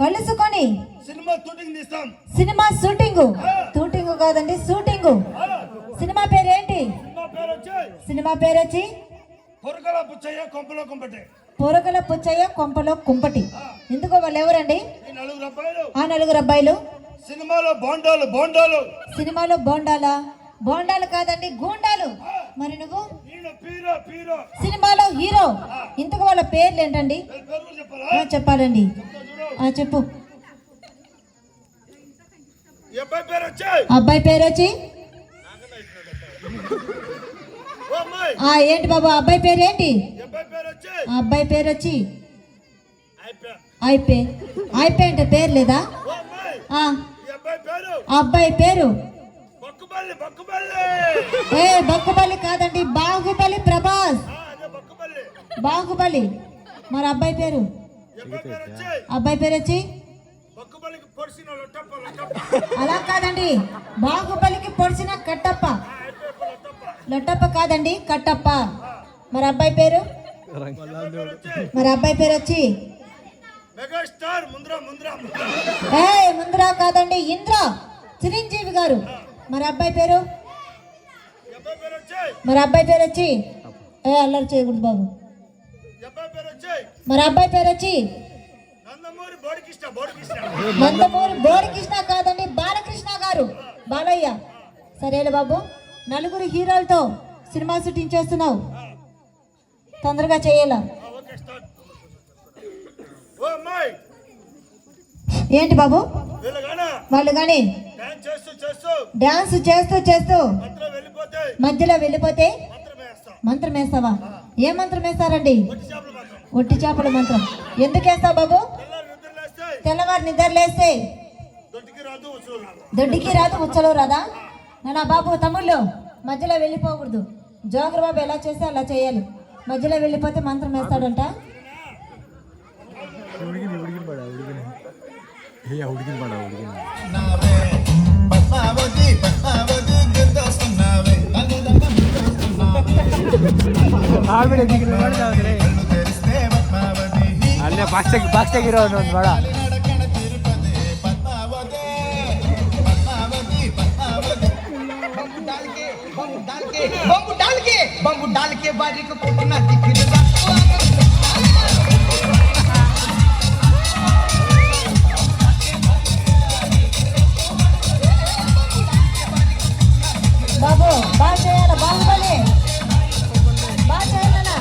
కలుసుకొని cinema shooting తీస్తాం. Cinema shooting కాదండి, షూటింగ్. సినిమా పేరు ఏంటి? సినిమా పేరు వచ్చి పొరకల పుచ్చయ్య కొంపలో కుంపటి. పొరకల పుచ్చయ్య కొంపలో కుంపటి. ఎందుకో వాళ్ళు ఎవరండి? ఆ 4 అబ్బాయిలు. సినిమాలో బోండాలు. సినిమాలో బోండాలు కాదండి, గూండాలు. మరి నువ్వు సినిమాలో హీరో. ఇంతకు వాళ్ళ పేర్లు ఏంటండి? చెప్పాలండి. చెప్పు. అబ్బాయి పేరు వచ్చి ఏంటి బాబు? అబ్బాయి పేరు ఏంటి? అబ్బాయి పేరు వచ్చి అయిపే అంటే పేరు లేదా? అబ్బాయి పేరు బక్కుబలి కాదండి, బాహుబలి ప్రభాస్. బాహుబలి. మరి అబ్బాయి పేరు వచ్చి అలా కాదండి, బాహుబలికి పొడిచిన కట్టప్ప. లొట్టప్ప కాదండి, కట్టప్ప. మరి అబ్బాయి పేరు వచ్చి ముంద్రా కాదండి, ఇంద్ర, చిరంజీవి గారు. మరి అబ్బాయి పేరు వచ్చి అల్లరి చేయకూడదు బాబు. మరి అబ్బాయి పేరు వచ్చి నందమూరి బోడికృష్ణ కాదండి, బాలకృష్ణ గారు, బాలయ్య. సరేలే బాబు, 4 హీరోలతో సినిమా షూటింగ్ చేస్తున్నావు, తొందరగా చేయాల. ఏంటి బాబు? వాళ్ళు కానీ డాన్స్ చేస్తూ మధ్యలో వెళ్ళిపోతే మంత్రం వేస్తావా? ఏ మంత్రం వేస్తారండి? ఒట్టి చేపల మంత్రం. ఎందుకు వేస్తావు బాబు? తెల్లవారు నిద్రలేస్తే దొడ్డికి రాదు, ఉచ్చలో రాదా? నా బాబు తమ్ముళ్ళు మధ్యలో వెళ్ళిపోకూడదు. జోగర్ బాబు ఎలా చేస్తే అలా చేయాలి. మధ్యలో వెళ్ళిపోతే మంత్రం వేస్తాడంట. ಅಲ್ಲೇ ಬಾಕ್ಸ್ಟಾಗಿರೋ ಬೇಡ. बम्बू डाल के बारी को कोटना दिख బాబు బాగా చేయాలి. బాహుబలి బాగా చేయాలన్నా.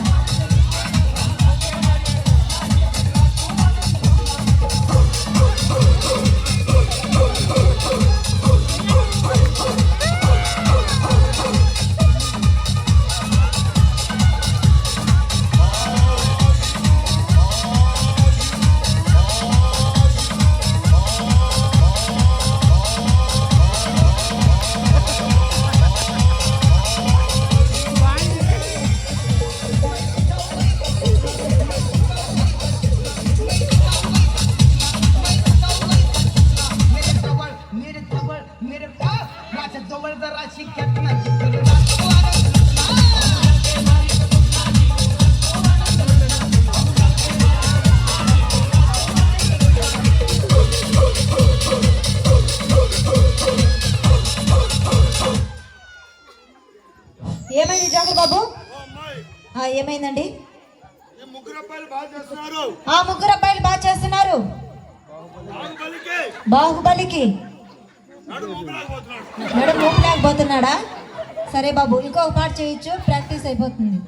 ఏమైంది జోగర్ బాబు? ఏమైందండి? ఆ 3 అబ్బాయిలు బాగా చేస్తున్నారు. బాహుబలికి నడుము ఊపలేకపోతున్నాడా? సరే బాబు, ఇంకొక పాట చేయొచ్చు, ప్రాక్టీస్ అయిపోతుంది.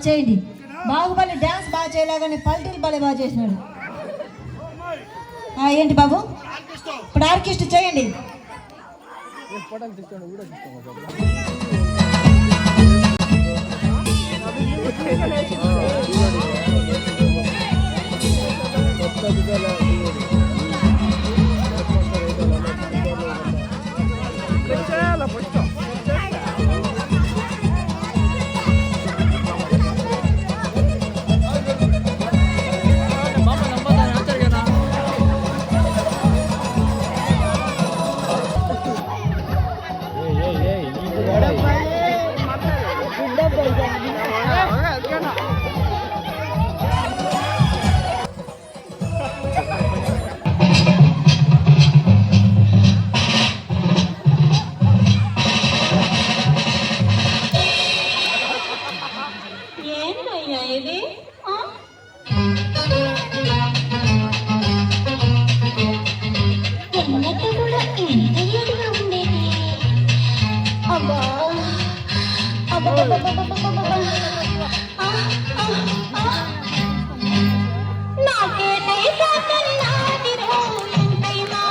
చేయండి. బాహుబలి డాన్స్ బాగా చేయలేగానే పల్టీలు బలి బాగా చేసినాడు. ఏంటి బాబు ఇప్పుడు ఆర్కెస్ట్రా చేయండి. ఏంటయ్యా ఇది? ఎన్నట్టు కూడా ఎంత ఏడుగా ఉండేది. అబ్బా నాకేటైపోతున్నది ఎంతైనా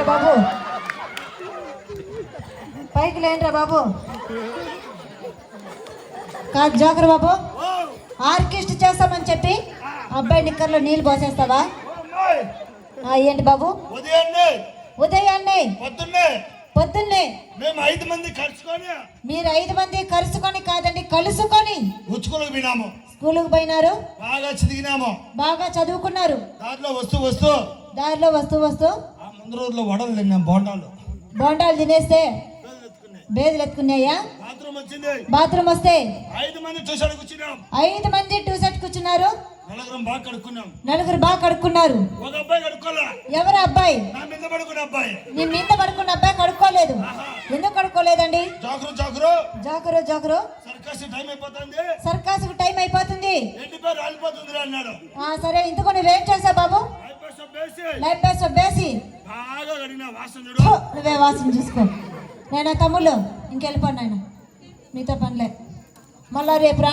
బాబు పైకి లేంట్రా బాబు. కాదు జోకర్ బాబు, ఆర్కెస్ట్రా చేస్తామని చెప్పి అబ్బాయి నిక్కర్లో నీళ్ళు పోసేస్తావా? ఏంటి బాబు? ఉదయాన్నే పొద్దున్నే మేము 5 మంది కలుసుకొని, మీరు 5 మంది కలుసుకొని కాదండి కలుసుకొని స్కూల్కి పోయినాము. స్కూలుకు పోయినారు, బాగా చదివినాము, బాగా చదువుకున్నారు. దారిలో వస్తూ ఆ ముందు రోజుల్లో వడలు తిన్నాం, బోండాలు తినేస్తే బేదులు ఎత్తుకున్నాయా? బాత్రూమ్ వస్తే 5 మంది ట్యూషన్ కూర్చున్నాం. 5 మంది ట్యూషన్ కూర్చున్నారు. నలుగురు బాగా కడుక్కున్నారు. ఒక అబ్బాయి కడుక్కోలే. ఎవరు అబ్బాయి? నా మీద పడుకున్న అబ్బాయి. నీ మీద పడుకున్న అబ్బాయి కడుక్కోలేదు. ఎందుకు కడుక్కోలేదండి? జోకరు సర్కాసుకు టైం అయిపోతుంది అన్నాడు. సరే ఇందుకు నువ్వేం చేసావు బాబు? లైఫ్ బేస్ వేసి నువ్వే వాసన చూసుకో. నేను తమ్ముళ్ళు ఇంకెళ్ళిపోను, నాయన మీతో పనిలే. మళ్ళా రేపు